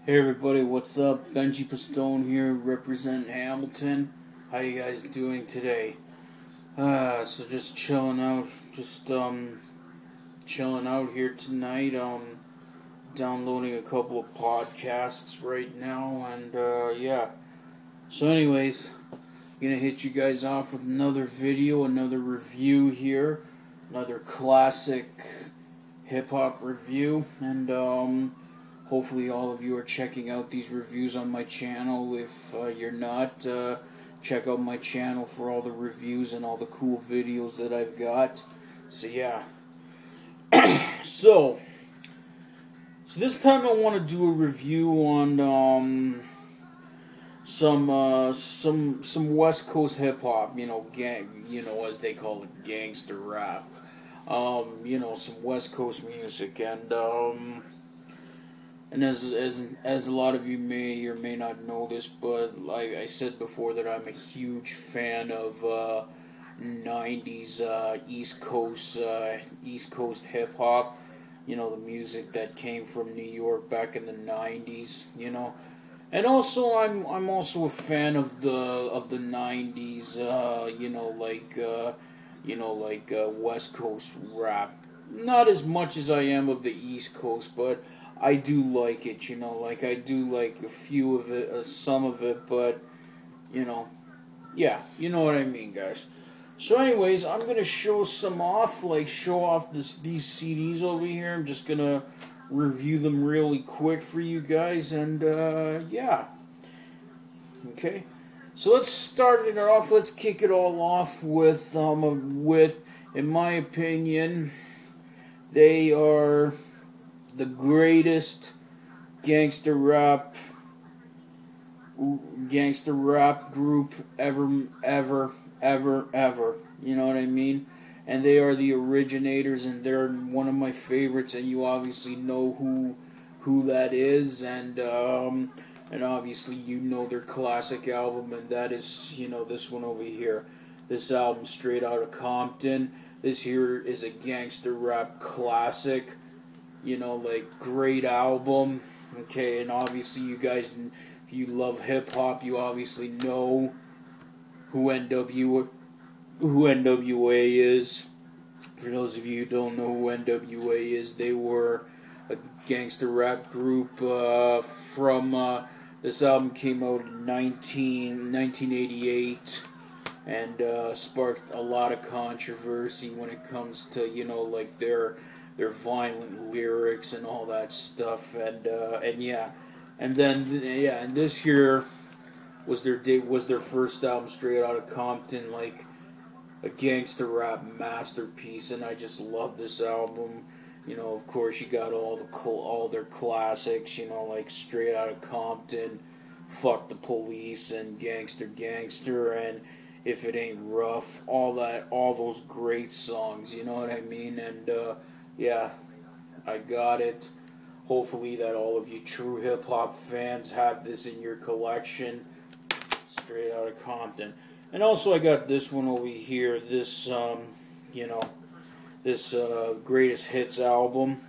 Hey everybody, what's up? Benji Pistone here, representing Hamilton. How you guys doing today? So just chilling out, chilling out here tonight. Downloading a couple of podcasts right now, and yeah. So anyways, I'm gonna hit you guys off with another video, another review here, another classic hip hop review, and hopefully all of you are checking out these reviews on my channel. If you're not, check out my channel for all the reviews and all the cool videos that I've got. So yeah. So this time I want to do a review on some West Coast hip hop, as they call it, gangster rap. Some West Coast music, and as a lot of you may or may not know this, but like I said before, that I'm a huge fan of 90s East Coast hip hop. The music that came from New York back in the 90s. And also I'm also a fan of the 90s. West Coast rap. Not as much as I am of the East Coast, but I do like it, I do like a few of it, some of it, but, yeah, you know what I mean, guys. So anyways, I'm going to show off these CDs over here. I'm just going to review them really quick for you guys, and, yeah. Okay, so let's start it off, let's kick it all off with, in my opinion, they are the greatest gangster rap group ever. You know what I mean? And they are the originators, and they're one of my favorites. And you obviously know who that is, and obviously you know their classic album, and that is this one over here. This album, Straight Outta Compton. This here is a gangster rap classic. Great album. Okay, and obviously you guys, if you love hip hop, you obviously know who NWA is. For those of you who don't know who NWA is, they were a gangster rap group from this album came out in 1988, and sparked a lot of controversy when it comes to their violent lyrics and all that stuff, and this here was their first album, Straight Outta Compton, like a gangster rap masterpiece, and I just love this album. Of course, you got all their classics, like Straight Outta Compton, Fuck the Police, and Gangster, and If It Ain't Rough, all those great songs, you know what I mean, and yeah, I got it. Hopefully that all of you true hip-hop fans have this in your collection. Straight Outta Compton. And also I got this one over here, this Greatest Hits album.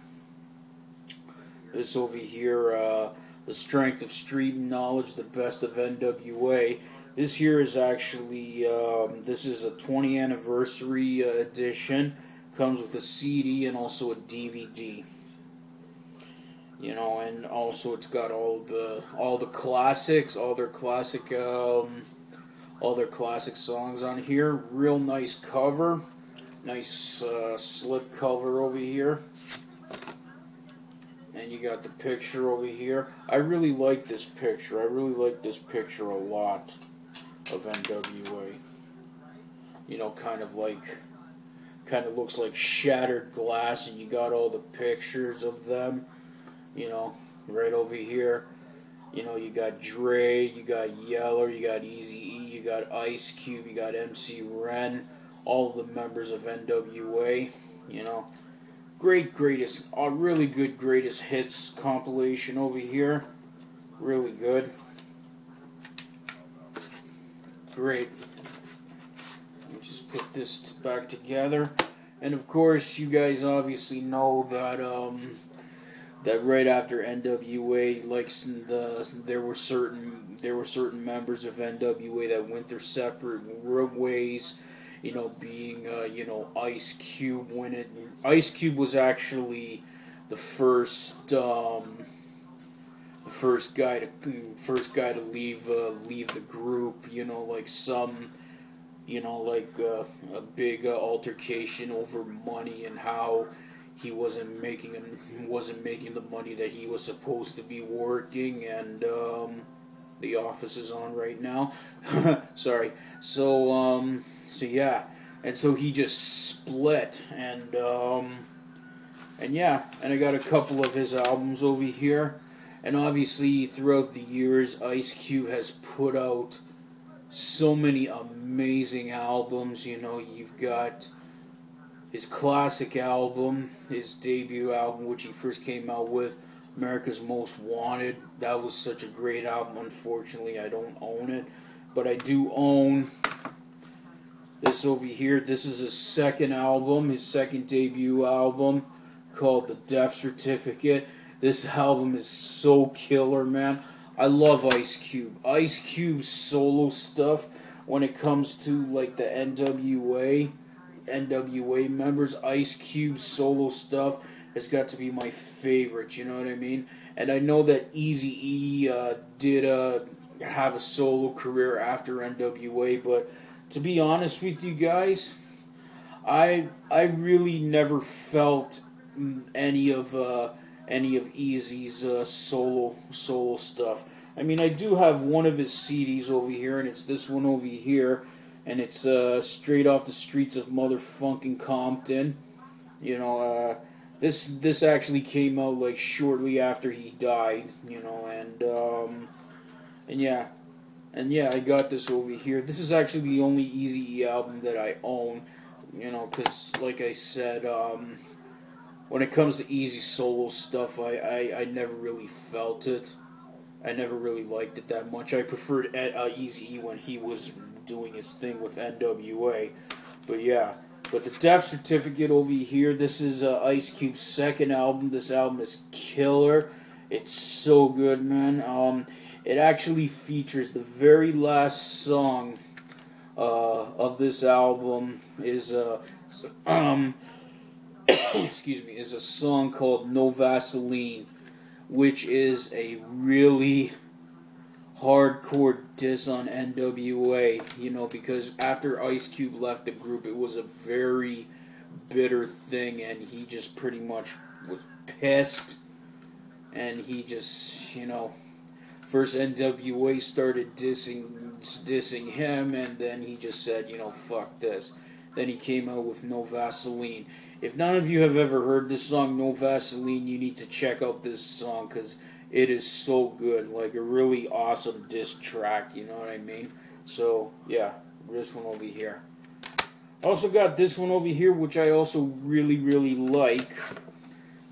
This over here, The Strength of Street Knowledge, The Best of NWA. This here is actually, this is a 20th anniversary edition. Comes with a CD and also a DVD. And also it's got all the classics, all their classic songs on here. Real nice cover, nice slip cover over here. And you got the picture over here. I really like this picture. I really like this picture a lot of NWA. Kind of looks like shattered glass, and you got all the pictures of them, right over here. You got Dre, you got Yeller, you got Eazy-E, you got Ice Cube, you got MC Ren, all of the members of NWA, really good greatest hits compilation over here. Really good. Great. Put this back together, and of course you guys obviously know that that right after NWA, like there were certain members of NWA that went their separate ways. Being Ice Cube when Ice Cube was actually the first guy to leave the group. A big altercation over money and how he wasn't making the money that he was supposed to be working, and the office is on right now. Sorry. So yeah, and so he just split, and yeah, and I got a couple of his albums over here, and obviously throughout the years, Ice Cube has put out so many amazing albums. You've got his classic album, his debut album, which he first came out with, America's Most Wanted. That was such a great album. Unfortunately, I don't own it, but I do own this over here. This is his second album, his second debut album, called The Death Certificate. This album is so killer, man. I love Ice Cube. Ice Cube's solo stuff, when it comes to like the NWA members, Ice Cube's solo stuff has got to be my favorite, you know what I mean? And I know that Eazy-E did have a solo career after NWA, but to be honest with you guys, I really never felt any of Eazy's solo stuff. I mean, I do have one of his CDs over here, and it's this one over here, and it's Straight Off the Streets of Motherfucking Compton. This actually came out like shortly after he died, and yeah, I got this over here. This is actually the only Eazy-E album that I own, because like I said, when it comes to Eazy solo stuff, I never really felt it. I never really liked it that much. I preferred Eazy-E when he was doing his thing with NWA. But yeah, but the Death Certificate over here, this is Ice Cube's second album. This album is killer. It's so good, man. It actually features the very last song of this album is excuse me, is a song called No Vaseline, which is a really hardcore diss on NWA, because after Ice Cube left the group, it was a very bitter thing, and he just pretty much was pissed, and he just, first NWA started dissing him, and then he just said, fuck this. Then he came out with No Vaseline. If none of you have ever heard this song, No Vaseline, you need to check out this song, because it is so good. Like a really awesome diss track, you know what I mean? So, yeah, this one over here. Also got this one over here, which I also really, really like.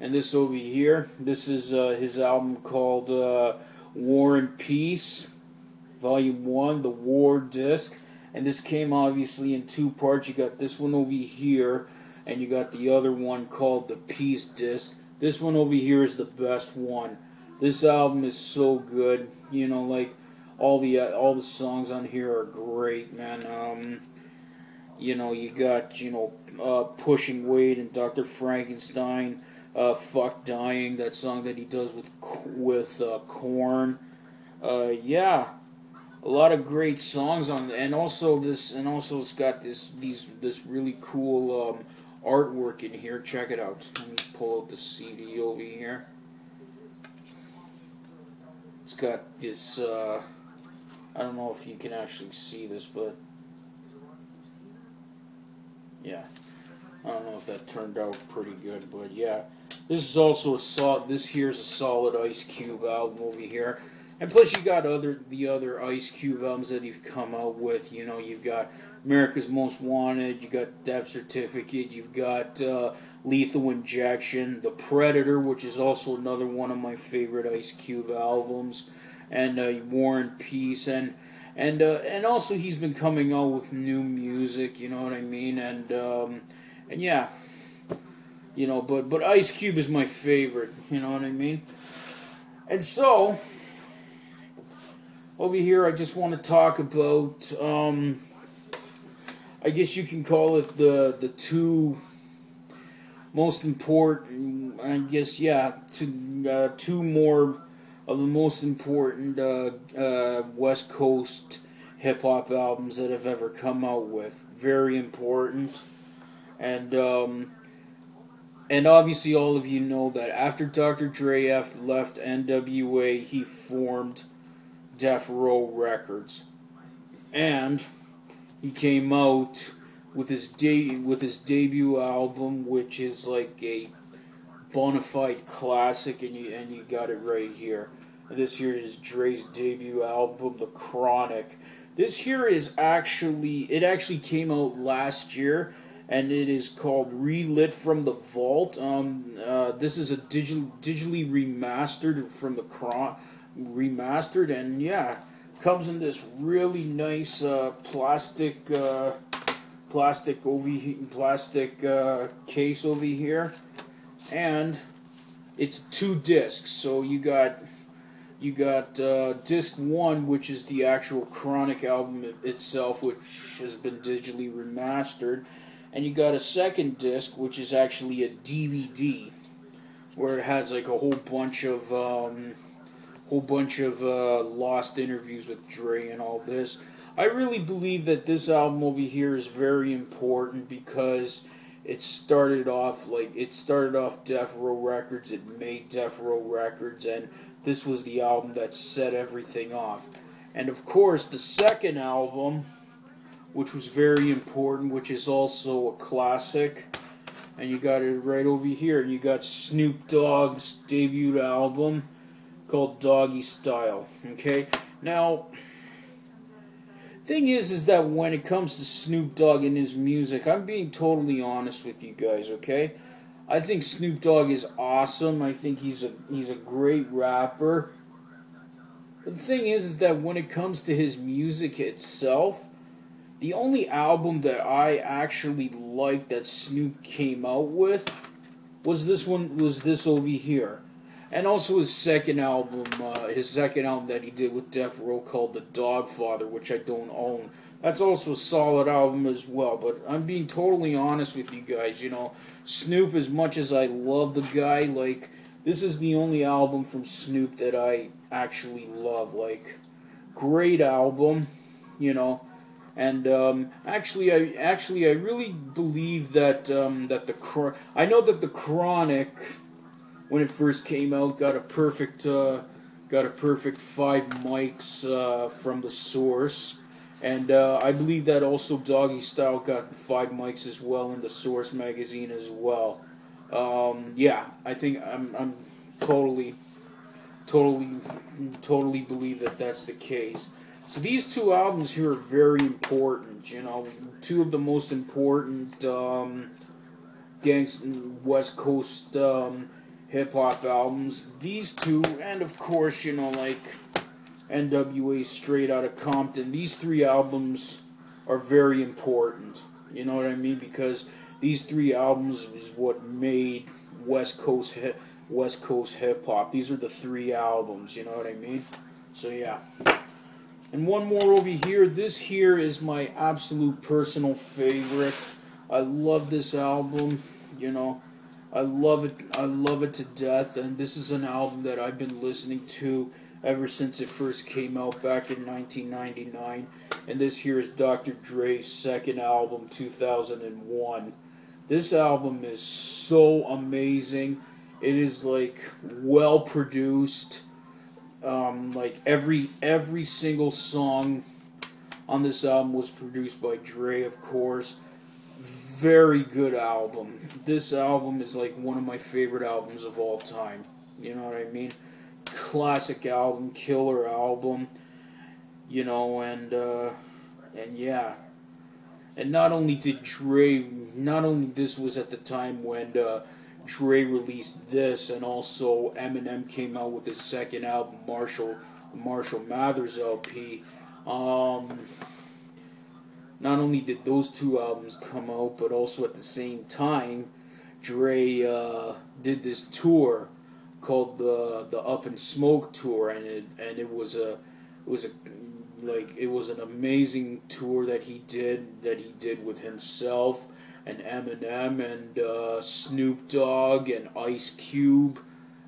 And this over here, this is his album called War and Peace, Volume 1, the War disc. And this came obviously in two parts. You got this one over here, and you got the other one called the Peace disc. This one over here is the best one. This album is so good. Like all the songs on here are great, man. You got Pushing Weight and Dr. Frankenstein, Fuck Dying, that song that he does with Korn. Yeah. A lot of great songs on, and also it's got this really cool artwork in here. Check it out. Let me pull out the CD over here. It's got this. I don't know if you can actually see this, but yeah, I don't know if that turned out pretty good, but yeah, this is also this here's a solid Ice Cube album over here. And plus, you got the other Ice Cube albums that he's come out with. You've got America's Most Wanted, you got Death Certificate, you've got Lethal Injection, The Predator, which is also another one of my favorite Ice Cube albums, and War and Peace, and also he's been coming out with new music. You know what I mean? And yeah. you know. But Ice Cube is my favorite. You know what I mean? And so over here, I just want to talk about. I guess you can call it the two most important. I guess two more of the most important West Coast hip hop albums that have ever come out with. Very important, and obviously all of you know that after Dr. Dre left NWA, he formed Death Row Records, and he came out with his debut album, which is like a bona fide classic, and you got it right here. This here is Dre's debut album, The Chronic. This here is actually came out last year, and it is called Relit from the Vault. This is a digitally remastered from the remastered, and yeah, comes in this really nice plastic case over here, and it's 2 discs. So you got disc 1, which is the actual Chronic album itself, which has been digitally remastered, and you got a second disc, which is actually a DVD, where it has like a whole bunch of lost interviews with Dre and all this. I really believe that this album over here is very important because it started off Death Row Records. It made Death Row Records, and this was the album that set everything off. And of course, the second album, which was very important, which is also a classic, and you got it right over here. You got Snoop Dogg's debut album called Doggy Style. Okay, now thing is that when it comes to Snoop Dogg and his music, I'm being totally honest with you guys. Okay, I think Snoop Dogg is awesome. I think he's a great rapper. But the thing is that when it comes to his music itself, the only album that I actually liked that Snoop came out with was this over here. And also his second album that he did with Death Row called The Dogfather, which I don't own. That's also a solid album as well. But I'm being totally honest with you guys. You know, Snoop, as much as I love the guy, like, this is the only album from Snoop that I actually love. Like, great album, you know. And actually, I really believe that I know that the Chronic, when it first came out, got a perfect 5 mics from the Source, and I believe that also Doggy Style got 5 mics as well in the Source magazine as well. Yeah, I think I'm totally believe that that's the case. So these 2 albums here are very important. You know, 2 of the most important West Coast hip-hop albums. These 2, and of course, you know, like NWA Straight Outta Compton. These 3 albums are very important. You know what I mean? Because these 3 albums is what made West Coast hip-hop. These are the 3 albums, you know what I mean? So yeah. And one more over here. This here is my absolute personal favorite. I love this album, you know. I love it to death, and this is an album that I've been listening to ever since it first came out back in 1999. And this here is Dr. Dre's second album, 2001. This album is so amazing. It is like well produced. Like every single song on this album was produced by Dre, of course. Very good album. This album is like one of my favorite albums of all time. You know what I mean? Classic album, killer album. You know, and yeah. And not only this was at the time when Dre released this, and also Eminem came out with his second album, Marshall Mathers LP. Not only did those 2 albums come out, but also at the same time, Dre did this tour called the Up in Smoke tour, and it was an amazing tour that he did with himself and Eminem and Snoop Dogg and Ice Cube,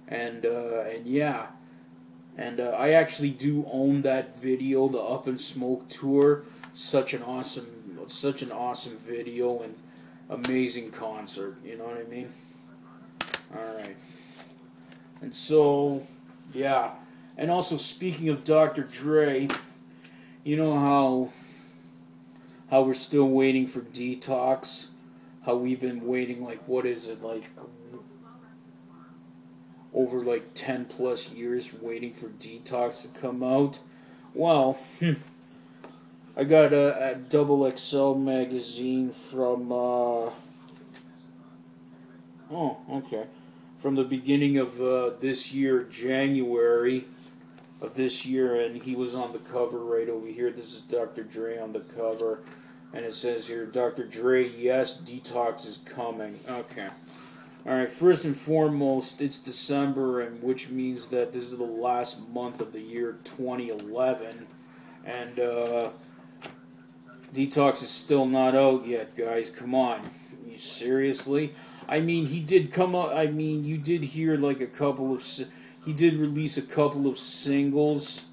and yeah. And I actually do own that video, the Up in Smoke tour. Such an awesome video and amazing concert. You know what I mean? All right. And so, yeah. And also, speaking of Dr. Dre, you know how we're still waiting for Detox? How we've been waiting, like, what is it, like, over like 10 plus years waiting for Detox to come out? Well, I got a XXL magazine from from the beginning of this year, January of this year, and he was on the cover right over here. This is Dr. Dre on the cover, and it says here, Dr. Dre, yes, Detox is coming. Okay. Alright, first and foremost, it's December, and which means that this is the last month of the year 2011, and Detox is still not out yet, guys. Come on. You seriously? I mean, he did come out, I mean, you did hear like he did release a couple of singles.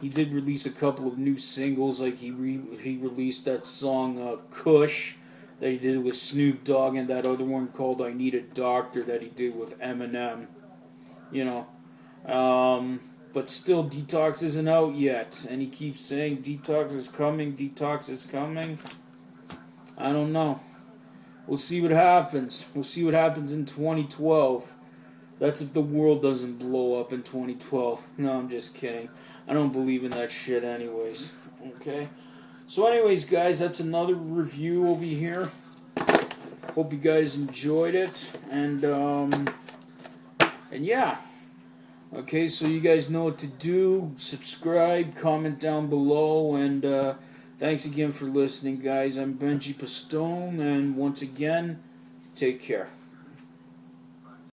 He did release a couple of new singles, like he released that song, Kush, that he did with Snoop Dogg, and that other one called I Need a Doctor that he did with Eminem. You know. But still, Detox isn't out yet. And he keeps saying, Detox is coming, Detox is coming. I don't know. We'll see what happens. We'll see what happens in 2012. That's if the world doesn't blow up in 2012. No, I'm just kidding. I don't believe in that shit anyways. Okay? So anyways, guys, that's another review over here. Hope you guys enjoyed it. And yeah. Okay, so you guys know what to do. Subscribe, comment down below, and thanks again for listening, guys. I'm Benji Pistone, and once again, take care.